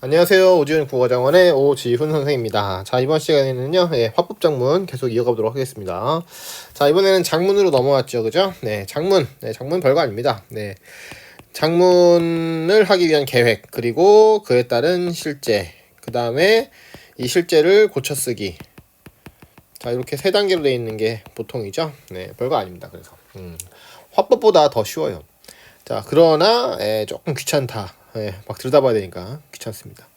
안녕하세요. 오지훈 국어장원의 오지훈 선생입니다. 자, 이번 시간에는요, 화법작문 계속 이어가보도록 하겠습니다. 자, 이번에는 작문으로 넘어왔죠. 그죠? 네, 작문. 네, 작문 별거 아닙니다. 네. 작문을 하기 위한 계획, 그리고 그에 따른 실제, 그 다음에 이 실제를 고쳐쓰기. 자, 이렇게 세 단계로 되어 있는 게 보통이죠. 네, 별거 아닙니다. 그래서. 화법보다 더 쉬워요. 자, 그러나, 조금 귀찮다. 막 들여다봐야 되니까 귀찮습니다.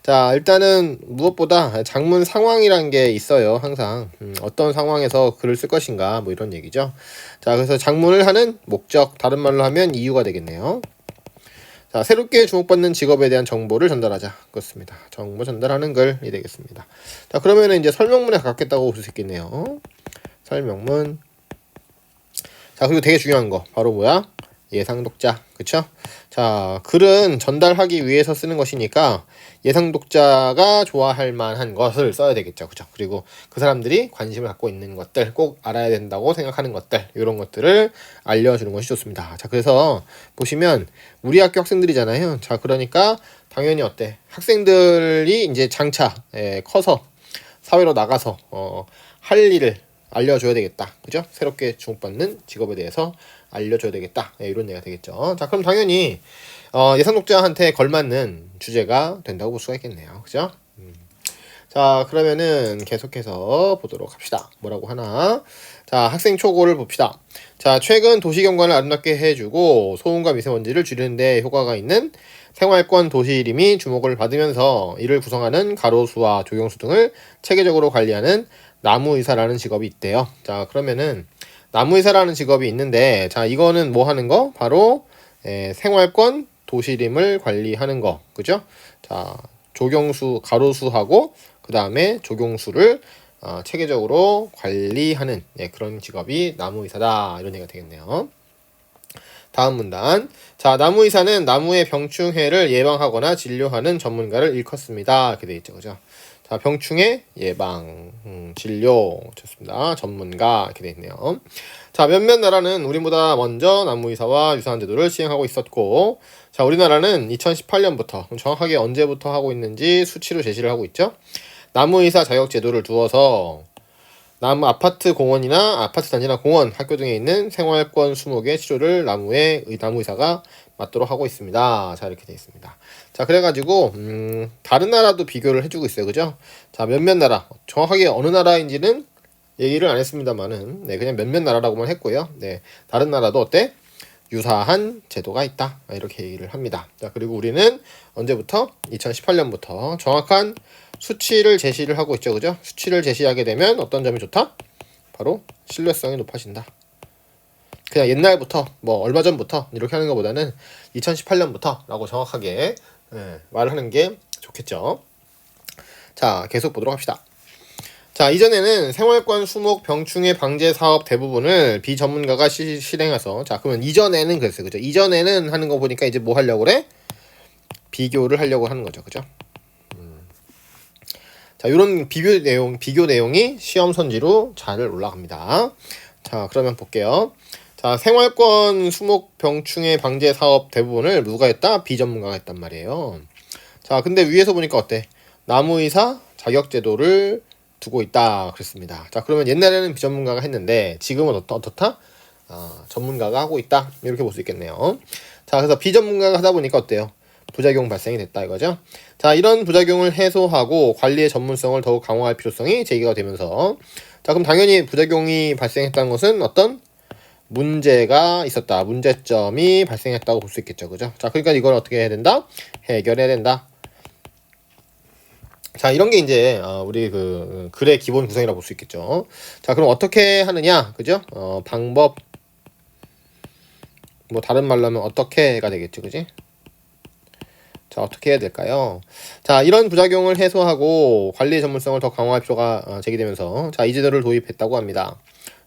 자, 일단은 무엇보다 작문 상황이란 게 있어요. 항상 어떤 상황에서 글을 쓸 것인가 뭐 이런 얘기죠. 자, 그래서 작문을 하는 목적, 다른 말로 하면 이유가 되겠네요. 자, 새롭게 주목받는 직업에 대한 정보를 전달하자. 그렇습니다. 정보 전달하는 글이 되겠습니다. 자, 그러면은 이제 설명문에 가깝겠다고 볼 수 있겠네요. 설명문. 자, 그리고 되게 중요한 거 바로 뭐야? 예상 독자. 그쵸? 자, 글은 전달하기 위해서 쓰는 것이니까 예상 독자가 좋아할 만한 것을 써야 되겠죠. 그쵸? 그리고 그 사람들이 관심을 갖고 있는 것들, 꼭 알아야 된다고 생각하는 것들, 이런 것들을 알려주는 것이 좋습니다. 자, 그래서 보시면 우리 학교 학생들이잖아요. 자, 그러니까 당연히 어때? 학생들이 이제 장차 커서 사회로 나가서 할 일을 알려줘야 되겠다. 그죠? 새롭게 주목받는 직업에 대해서 알려줘야 되겠다. 이런 얘기가 되겠죠. 자, 그럼 당연히 예상 독자한테 걸맞는 주제가 된다고 볼 수가 있겠네요. 그죠? 자, 그러면은 계속해서 보도록 합시다. 뭐라고 하나? 자, 학생 초고를 봅시다. 자, 최근 도시 경관을 아름답게 해주고 소음과 미세먼지를 줄이는 데 효과가 있는 생활권 도시림이 주목을 받으면서 이를 구성하는 가로수와 조경수 등을 체계적으로 관리하는 나무의사라는 직업이 있대요. 자, 그러면은 나무의사라는 직업이 있는데, 자, 이거는 뭐 하는 거? 바로 생활권 도시림을 관리하는 거. 그죠? 자, 조경수, 가로수하고 그 다음에 조경수를 체계적으로 관리하는 그런 직업이 나무의사다. 이런 얘기가 되겠네요. 다음 문단. 자, 나무의사는 나무의 병충해를 예방하거나 진료하는 전문가를 일컫습니다. 이렇게 되어 있죠. 그죠? 자, 병충해 예방, 진료 좋습니다. 전문가 이렇게 되어 있네요. 자, 몇몇 나라는 우리보다 먼저 나무의사와 유사한 제도를 시행하고 있었고, 자, 우리나라는 2018년부터 정확하게 언제부터 하고 있는지 수치로 제시를 하고 있죠. 나무의사 자격 제도를 두어서 나무 아파트 공원이나 아파트 단지나 공원, 학교 등에 있는 생활권 수목의 치료를 나무의사가 맡도록 하고 있습니다. 자, 이렇게 되어 있습니다. 자, 그래가지고 다른 나라도 비교를 해주고 있어요. 그죠? 자, 몇몇 나라, 정확하게 어느 나라인지는 얘기를 안 했습니다만은 그냥 몇몇 나라라고만 했고요. 네, 다른 나라도 어때? 유사한 제도가 있다. 이렇게 얘기를 합니다. 자, 그리고 우리는 언제부터? 2018년부터 정확한 수치를 제시를 하고 있죠. 그죠? 수치를 제시하게 되면 어떤 점이 좋다? 바로 신뢰성이 높아진다. 그냥 옛날부터 뭐 얼마 전부터 이렇게 하는 것보다는 2018년부터 라고 정확하게 말을 하는 게 좋겠죠. 자, 계속 보도록 합시다. 자, 이전에는 생활권 수목 병충해 방제 사업 대부분을 비전문가가 실행해서, 자, 그러면 이전에는 그랬어요. 그죠? 이전에는 하는 거 보니까 이제 뭐 하려고 그래? 비교를 하려고 하는 거죠. 그죠? 자, 이런 비교 내용이 시험 선지로 잘 올라갑니다. 자, 그러면 볼게요. 자, 생활권 수목 병충해 방제 사업 대부분을 누가 했다? 비전문가가 했단 말이에요. 자, 근데 위에서 보니까 어때? 나무의사 자격제도를 두고 있다 그랬습니다. 자, 그러면 옛날에는 비전문가가 했는데 지금은 어떻다? 전문가가 하고 있다. 이렇게 볼 수 있겠네요. 자, 그래서 비전문가가 하다 보니까 어때요? 부작용 발생이 됐다 이거죠. 자, 이런 부작용을 해소하고 관리의 전문성을 더욱 강화할 필요성이 제기가 되면서, 자, 그럼 당연히 부작용이 발생했다는 것은 어떤 문제가 있었다. 문제점이 발생했다고 볼 수 있겠죠. 그죠? 자, 그러니까 이걸 어떻게 해야 된다? 해결해야 된다. 자, 이런 게 이제 우리 그 글의 기본 구성이라고 볼 수 있겠죠. 자, 그럼 어떻게 하느냐? 그죠? 방법, 뭐 다른 말로 하면 어떻게가 되겠죠. 그지? 자, 어떻게 해야 될까요? 자, 이런 부작용을 해소하고 관리 전문성을 더 강화할 필요가 제기되면서, 자, 이 제도를 도입했다고 합니다.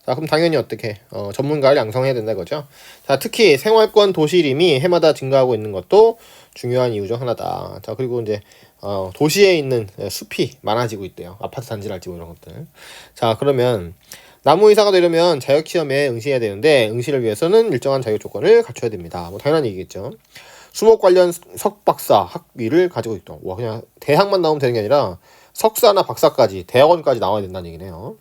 자, 그럼 당연히 어떻게 전문가를 양성해야 된다 이거죠. 자, 특히 생활권 도시림이 해마다 증가하고 있는 것도 중요한 이유 중 하나다. 자, 그리고 이제 도시에 있는 숲이 많아지고 있대요. 아파트 단지랄지 뭐 이런 것들. 자, 그러면 나무의사가 되려면 자격시험에 응시해야 되는데 응시를 위해서는 일정한 자격 조건을 갖춰야 됩니다. 뭐 당연한 얘기겠죠. 수목 관련 석박사 학위를 가지고 있다. 와, 그냥 대학만 나오면 되는 게 아니라 석사나 박사까지 대학원까지 나와야 된다는 얘기네요.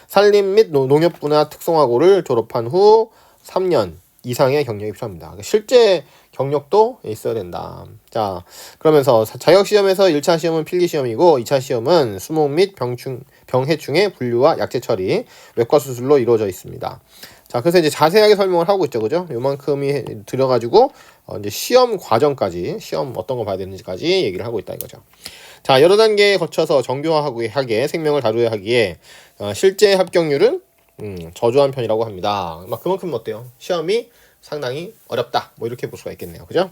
산림 및 농업 분야 특성화고를 졸업한 후 3년 이상의 경력이 필요합니다. 실제 경력도 있어야 된다. 자, 그러면서 자격시험에서 1차 시험은 필기시험이고 2차 시험은 수목 및 병해충의 분류와 약제 처리, 외과 수술로 이루어져 있습니다. 자, 그래서 이제 자세하게 설명을 하고 있죠, 그죠? 요만큼이 들어가지고 이제 시험 과정까지, 시험 어떤 거 봐야 되는지까지 얘기를 하고 있다 이거죠. 자, 여러 단계에 거쳐서 정교하게 생명을 다루어야 하기에 실제 합격률은 저조한 편이라고 합니다. 막 그만큼 어때요? 시험이 상당히 어렵다. 뭐 이렇게 볼 수가 있겠네요. 그죠?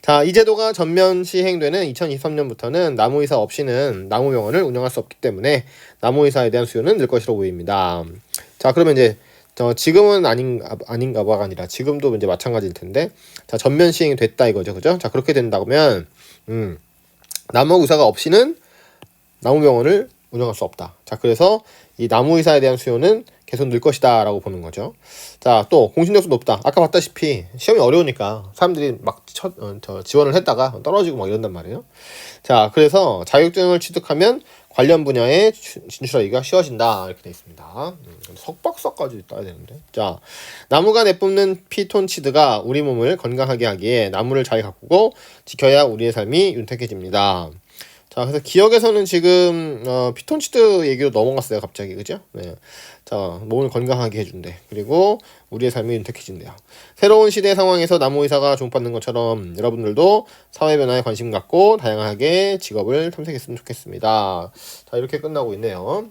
자, 이 제도가 전면 시행되는 2023년부터는 나무의사 없이는 나무병원을 운영할 수 없기 때문에 나무의사에 대한 수요는 늘 것으로 보입니다. 자, 그러면 이제 지금은 아닌가 봐가 아니라 지금도 이제 마찬가지일 텐데, 자, 전면 시행이 됐다 이거죠. 그죠? 자, 그렇게 된다면 나무의사가 없이는 나무병원을 운영할 수 없다. 자, 그래서 이 나무의사에 대한 수요는 계속 늘 것이다 라고 보는 거죠. 자, 또 공신력도 높다. 아까 봤다시피 시험이 어려우니까 사람들이 막 지원을 했다가 떨어지고 막 이런단 말이에요. 자, 그래서 자격증을 취득하면 관련 분야에 진출하기가 쉬워진다 이렇게 되어 있습니다. 석박사까지 따야 되는데. 자, 나무가 내뿜는 피톤치드가 우리 몸을 건강하게 하기에 나무를 잘 가꾸고 지켜야 우리의 삶이 윤택해집니다. 자, 그래서 기억에서는 지금 피톤치드 얘기로 넘어갔어요, 갑자기. 그죠? 네. 자, 몸을 건강하게 해준대. 그리고 우리의 삶이 윤택해진대요. 새로운 시대 상황에서 나무의사가 주목받는 것처럼 여러분들도 사회 변화에 관심 갖고 다양하게 직업을 탐색했으면 좋겠습니다. 자, 이렇게 끝나고 있네요.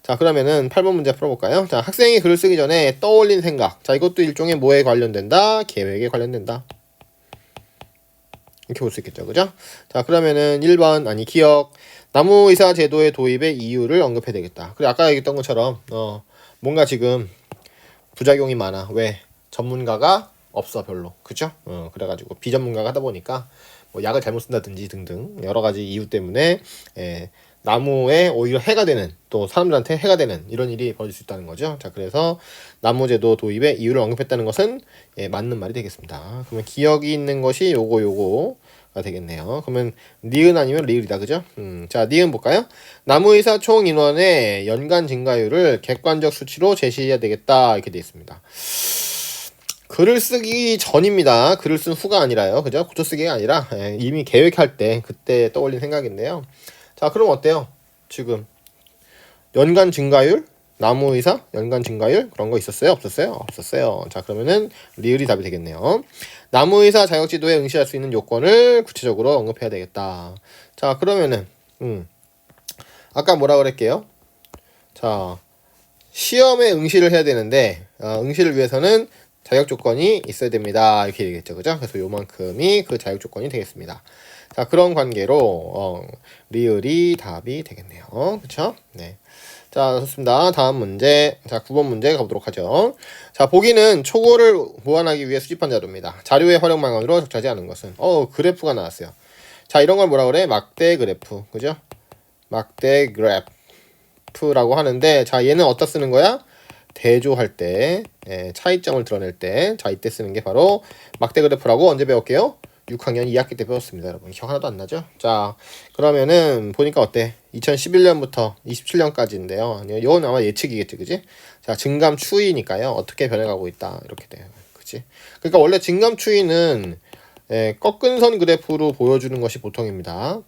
자, 그러면은 8번 문제 풀어볼까요? 자, 학생이 글을 쓰기 전에 떠올린 생각. 자, 이것도 일종의 뭐에 관련된다? 계획에 관련된다. 이렇게 볼 수 있겠죠. 그죠? 자, 그러면은 1번, 기억. 나무의사 제도의 도입의 이유를 언급해야 되겠다. 그래, 아까 얘기했던 것처럼, 뭔가 지금 부작용이 많아. 왜? 전문가가 없어, 별로. 그죠? 그래가지고, 비전문가가 하다 보니까, 뭐 약을 잘못 쓴다든지 등등, 여러 가지 이유 때문에, 나무에 오히려 해가 되는, 또 사람들한테 해가 되는 이런 일이 벌어질 수 있다는 거죠. 자, 그래서 나무제도 도입의 이유를 언급했다는 것은 맞는 말이 되겠습니다. 그러면 기억이 있는 것이 요거가 되겠네요. 그러면 니은 아니면 리을이다, 그죠? 자, 니은 볼까요? 나무의사 총 인원의 연간 증가율을 객관적 수치로 제시해야 되겠다 이렇게 되어 있습니다. 글을 쓰기 전입니다. 글을 쓴 후가 아니라요, 그죠? 고쳐쓰기가 아니라 이미 계획할 때 그때 떠올린 생각인데요. 자, 그럼 어때요? 지금 연간 증가율? 나무의사? 연간 증가율? 그런 거 있었어요? 없었어요? 없었어요. 자, 그러면은 리을이 답이 되겠네요. 나무의사 자격지도에 응시할 수 있는 요건을 구체적으로 언급해야 되겠다. 자, 그러면은 아까 뭐라 그랬게요? 자, 시험에 응시를 해야 되는데 응시를 위해서는 자격 조건이 있어야 됩니다. 이렇게 얘기했죠. 그죠? 그래서 요만큼이 그 자격 조건이 되겠습니다. 자, 그런 관계로 리을이 답이 되겠네요. 그쵸? 네. 자, 좋습니다. 다음 문제. 자, 9번 문제 가보도록 하죠. 자, 보기는 초고를 보완하기 위해 수집한 자료입니다. 자료의 활용 방안으로 적절하지 않은 것은 그래프가 나왔어요. 자, 이런 걸 뭐라 그래? 막대 그래프. 그죠? 막대 그래프라고 하는데, 자, 얘는 어디다 쓰는 거야? 대조할 때, 차이점을 드러낼 때, 자, 이때 쓰는 게 바로 막대 그래프라고. 언제 배웠게요? 6학년 2학기 때 배웠습니다, 여러분. 기억 하나도 안 나죠? 자, 그러면은 보니까 어때? 2011년부터 27년까지인데요. 이건 아마 예측이겠지, 그지? 자, 증감 추이니까요. 어떻게 변해가고 있다, 이렇게 돼요, 그지? 그러니까 원래 증감 추이는 꺾은 선 그래프로 보여주는 것이 보통입니다.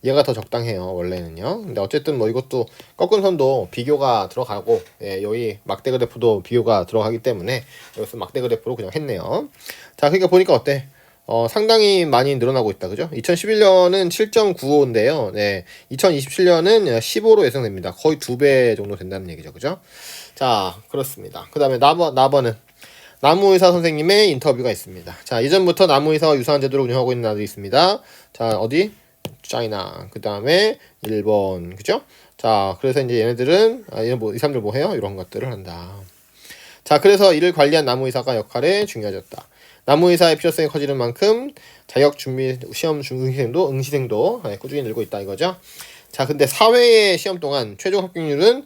얘가 더 적당해요, 원래는요. 근데 어쨌든 뭐 이것도 꺾은 선도 비교가 들어가고, 여기 막대 그래프도 비교가 들어가기 때문에 여기서 막대 그래프로 그냥 했네요. 자, 그러니까 보니까 어때? 상당히 많이 늘어나고 있다, 그죠? 2011년은 7.95인데요. 네, 2027년은 15로 예상됩니다. 거의 2배 정도 된다는 얘기죠, 그죠? 자, 그렇습니다. 그 다음에 나번은 나무의사 선생님의 인터뷰가 있습니다. 자, 이전부터 나무의사와 유사한 제도를 운영하고 있는 나라도 있습니다. 자, 어디? 차이나, 그 다음에 일본, 그죠? 자, 그래서 이제 얘네들은 이 사람들 뭐 해요? 이런 것들을 한다. 자, 그래서 이를 관리한 나무의사가 역할에 중요해졌다. 나무의사의 필요성이 커지는 만큼 자격 준비 시험 응시생도 꾸준히 늘고 있다 이거죠. 자, 근데 사회의 시험 동안 최종 합격률은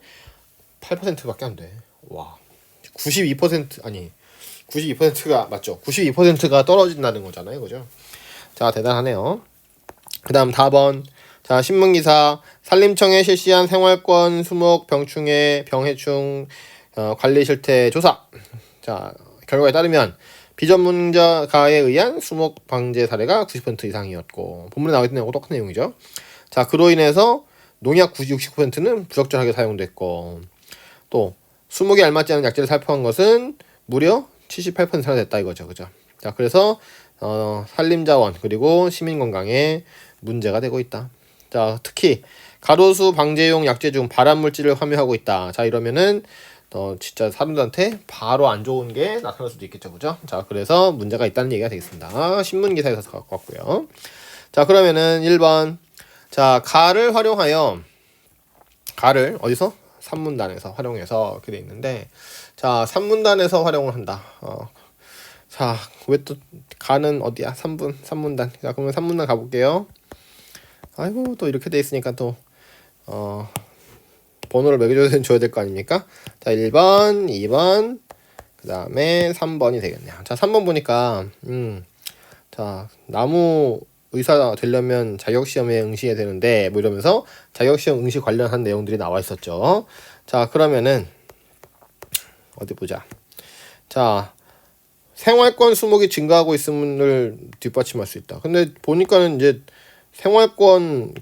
8%밖에 안 돼. 와, 92% 아니 92%가 맞죠? 92%가 떨어진다는 거잖아요, 그죠? 자, 대단하네요. 그다음 4번. 자, 신문기사 산림청에 실시한 생활권 수목 병충해 병해충 관리 실태 조사. 자, 결과에 따르면 비전문가에 의한 수목 방제 사례가 90% 이상이었고, 본문에 나와 있는 내용과 똑같은 내용이죠. 자, 그로 인해서 농약 69%는 부적절하게 사용됐고, 또 수목에 알맞지 않은 약재를 살포한 것은 무려 78%나 됐다 이거죠, 그죠? 자, 그래서 산림자원 그리고 시민 건강에 문제가 되고 있다. 자, 특히 가로수 방제용 약재 중 발암 물질을 함유하고 있다. 자, 이러면은 진짜 사람들한테 바로 안 좋은 게 나타날 수도 있겠죠, 그죠? 자, 그래서 문제가 있다는 얘기가 되겠습니다. 신문 기사에서 갖고 왔고요. 자, 그러면은 1번. 자, 가를 활용하여 가를 어디서? 산문단에서 활용해서 이렇게 돼 있는데, 자, 산문단에서 활용을 한다. 자, 왜 또 가는 어디야? 산문단. 자, 그러면 산문단 가볼게요. 아이고, 또 이렇게 돼 있으니까 또 번호를 매겨줘야 될 거 아닙니까? 자, 1번, 2번, 그 다음에 3번이 되겠네요. 자, 3번 보니까 자, 나무 의사 되려면 자격시험에 응시해야 되는데 뭐 이러면서 자격시험 응시 관련한 내용들이 나와 있었죠. 자, 그러면은 어디 보자. 자, 생활권 수목이 증가하고 있음을 뒷받침할 수 있다. 근데 보니까는 이제 생활권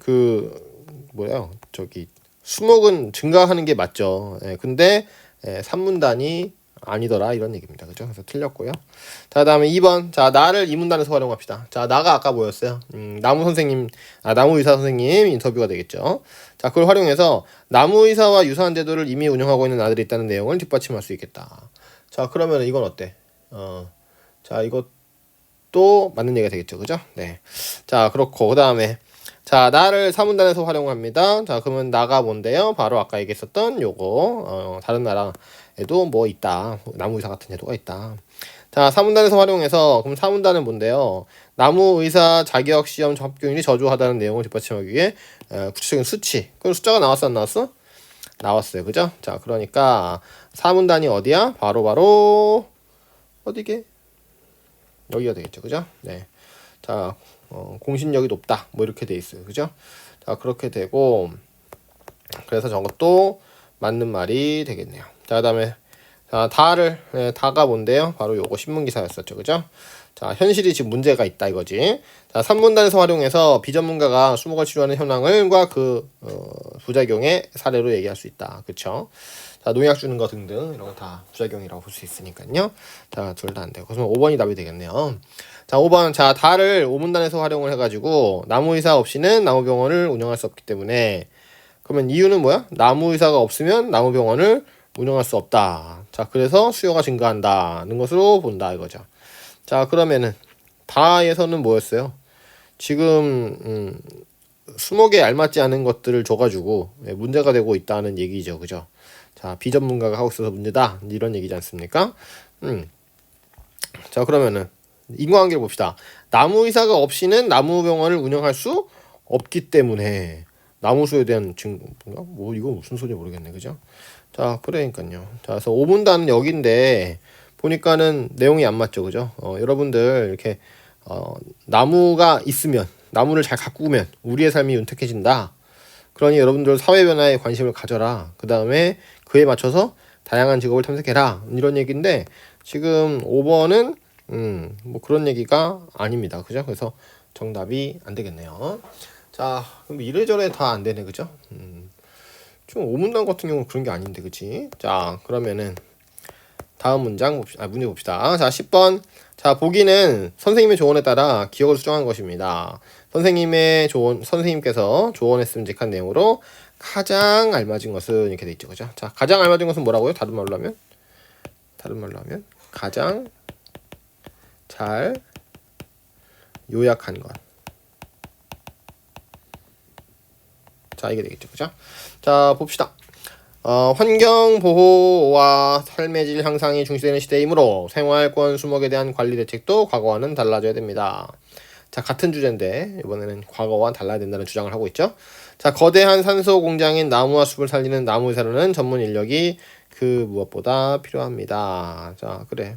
수목은 증가하는 게 맞죠. 예, 근데 산문단이 아니더라 이런 얘기입니다. 그죠? 그래서 틀렸고요. 자, 다음에 2번. 자, 나를 이 문단에서 활용합시다. 자, 나가 아까 뭐였어요? 나무 의사 선생님 인터뷰가 되겠죠. 자, 그걸 활용해서 나무 의사와 유사한 제도를 이미 운영하고 있는 나들이 있다는 내용을 뒷받침할 수 있겠다. 자, 그러면 이건 어때? 자, 이것도 맞는 얘기가 되겠죠. 그죠? 네. 자, 그렇고 그다음에 자, 나를 사문단에서 활용합니다. 자, 그러면 나가 뭔데요? 바로 아까 얘기했었던 요거 다른 나라에도 뭐 있다. 나무의사 같은 제도가 있다. 자, 사문단에서 활용해서 그럼 사문단은 뭔데요? 나무의사 자격시험 합격률이 저조하다는 내용을 뒷받침하기 위해 구체적인 수치. 그럼 숫자가 나왔어 안 나왔어? 나왔어요. 그죠? 자, 그러니까 사문단이 어디야? 바로 어디게? 여기가 되겠죠. 그죠? 네. 자, 공신력이 높다. 뭐 이렇게 돼 있어요. 그죠? 자, 그렇게 되고, 그래서 저것도 맞는 말이 되겠네요. 자, 그다음에 자, 다가 뭔데요? 바로 요거 신문기사였었죠. 그죠? 자, 현실이 지금 문제가 있다 이거지. 자, 산문단에서 활용해서 비전문가가 수목을 치료하는 현황을과 그 부작용의 사례로 얘기할 수 있다. 그쵸? 자, 농약 주는 거 등등 이런 거 다 부작용이라고 볼 수 있으니까요. 자, 둘 다 안 되고. 그래서 5번이 답이 되겠네요. 자, 5번. 자, 다를 오문단에서 활용을 해가지고 나무의사 없이는 나무병원을 운영할 수 없기 때문에, 그러면 이유는 뭐야? 나무의사가 없으면 나무병원을 운영할 수 없다. 자, 그래서 수요가 증가한다는 것으로 본다 이거죠. 자, 그러면은 다에서는 뭐였어요? 지금 수목에 알맞지 않은 것들을 줘가지고 문제가 되고 있다는 얘기죠. 그죠? 자, 비전문가가 하고 있어서 문제다 이런 얘기지 않습니까? 자, 그러면은 인과관계를 봅시다. 나무의사가 없이는 나무병원을 운영할 수 없기 때문에 나무수에 대한 증거인가? 뭐 이거 무슨 소리인지 모르겠네. 그죠? 자, 그러니까요. 자, 그래서 5분단은 여기인데 보니까는 내용이 안 맞죠. 그죠? 여러분들 이렇게 나무가 있으면, 나무를 잘 가꾸면 우리의 삶이 윤택해진다. 그러니 여러분들 사회 변화에 관심을 가져라. 그 다음에 그에 맞춰서 다양한 직업을 탐색해라. 이런 얘기인데 지금 5번은 뭐 그런 얘기가 아닙니다. 그죠? 그래서 정답이 안 되겠네요. 자, 그럼 이래저래 다 안 되네. 그죠? 좀 오문단 같은 경우는 그런 게 아닌데, 그치? 자, 그러면은 다음 문제 봅시다. 자, 10번. 자, 보기는 선생님의 조언에 따라 기억을 수정한 것입니다. 선생님께서 조언했음직한 내용으로 가장 알맞은 것은 이렇게 돼 있죠. 그죠? 자, 가장 알맞은 것은 뭐라고요? 다른 말로 하면 가장 잘 요약한 것. 자, 이게 되겠죠. 그죠? 자, 봅시다. 환경 보호와 삶의 질 향상이 중시되는 시대이므로 생활권 수목에 대한 관리 대책도 과거와는 달라져야 됩니다. 자, 같은 주제인데 이번에는 과거와 달라야 된다는 주장을 하고 있죠. 자, 거대한 산소 공장인 나무와 숲을 살리는 나무의사로는 전문 인력이 그 무엇보다 필요합니다. 자, 그래.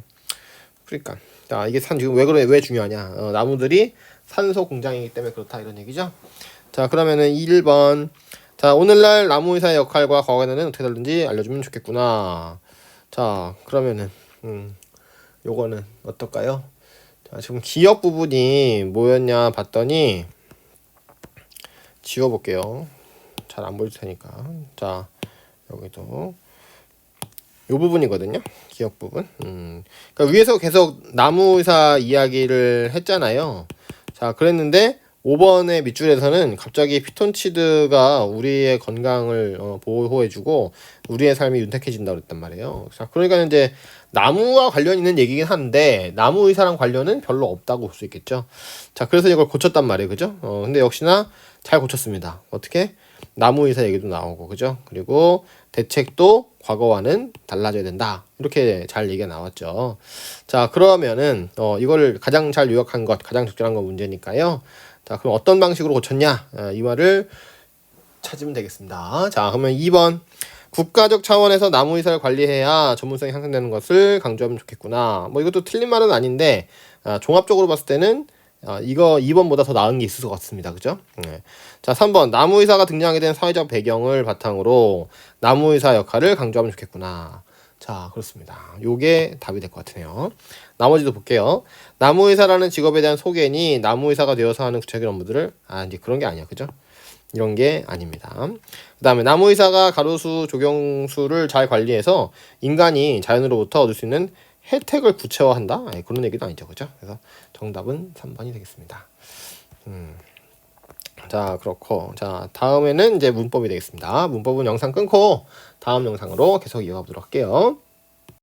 그러니까 자 이게 지금 왜 중요하냐? 나무들이 산소 공장이기 때문에 그렇다 이런 얘기죠. 자 그러면은 1번 자 오늘날 나무 의사의 역할과 과거에는 어떻게 다른지 알려주면 좋겠구나. 자 그러면은 요거는 어떨까요? 자 지금 기억 부분이 뭐였냐 봤더니 지워볼게요. 잘 안 보일 테니까. 자 여기도 요 부분이거든요. 기억 부분. 그러니까 위에서 계속 나무 의사 이야기를 했잖아요. 자 그랬는데 5번의 밑줄에서는 갑자기 피톤치드가 우리의 건강을 보호해주고 우리의 삶이 윤택해진다고 그랬단 말이에요. 자 그러니까 이제 나무와 관련 있는 얘기긴 한데 나무 의사랑 관련은 별로 없다고 볼 수 있겠죠. 자 그래서 이걸 고쳤단 말이에요. 그죠? 근데 역시나 잘 고쳤습니다. 어떻게? 나무 의사 얘기도 나오고 그죠? 그리고 대책도 과거와는 달라져야 된다. 이렇게 잘 얘기가 나왔죠. 자 그러면은 이거를 가장 잘 요약한 것, 가장 적절한 건 문제니까요. 자 그럼 어떤 방식으로 고쳤냐? 이 말을 찾으면 되겠습니다. 자 그러면 2번 국가적 차원에서 나무 의사를 관리해야 전문성이 향상되는 것을 강조하면 좋겠구나. 뭐 이것도 틀린 말은 아닌데 종합적으로 봤을 때는 이거 2번보다 더 나은 게 있을 것 같습니다. 그죠? 네. 자 3번 나무 의사가 등장하게 된 사회적 배경을 바탕으로 나무 의사 역할을 강조하면 좋겠구나. 자 그렇습니다. 요게 답이 될 것 같으네요. 나머지도 볼게요. 나무 의사라는 직업에 대한 소개니 나무 의사가 되어서 하는 구체적인 업무들을 이제 그런 게 아니야. 그죠? 이런 게 아닙니다. 그 다음에 나무 의사가 가로수 조경수를 잘 관리해서 인간이 자연으로부터 얻을 수 있는 혜택을 구체화한다? 그런 얘기도 아니죠. 그죠? 그래서 정답은 3번이 되겠습니다. 자, 그렇고. 자, 다음에는 이제 문법이 되겠습니다. 문법은 영상 끊고 다음 영상으로 계속 이어가 보도록 할게요.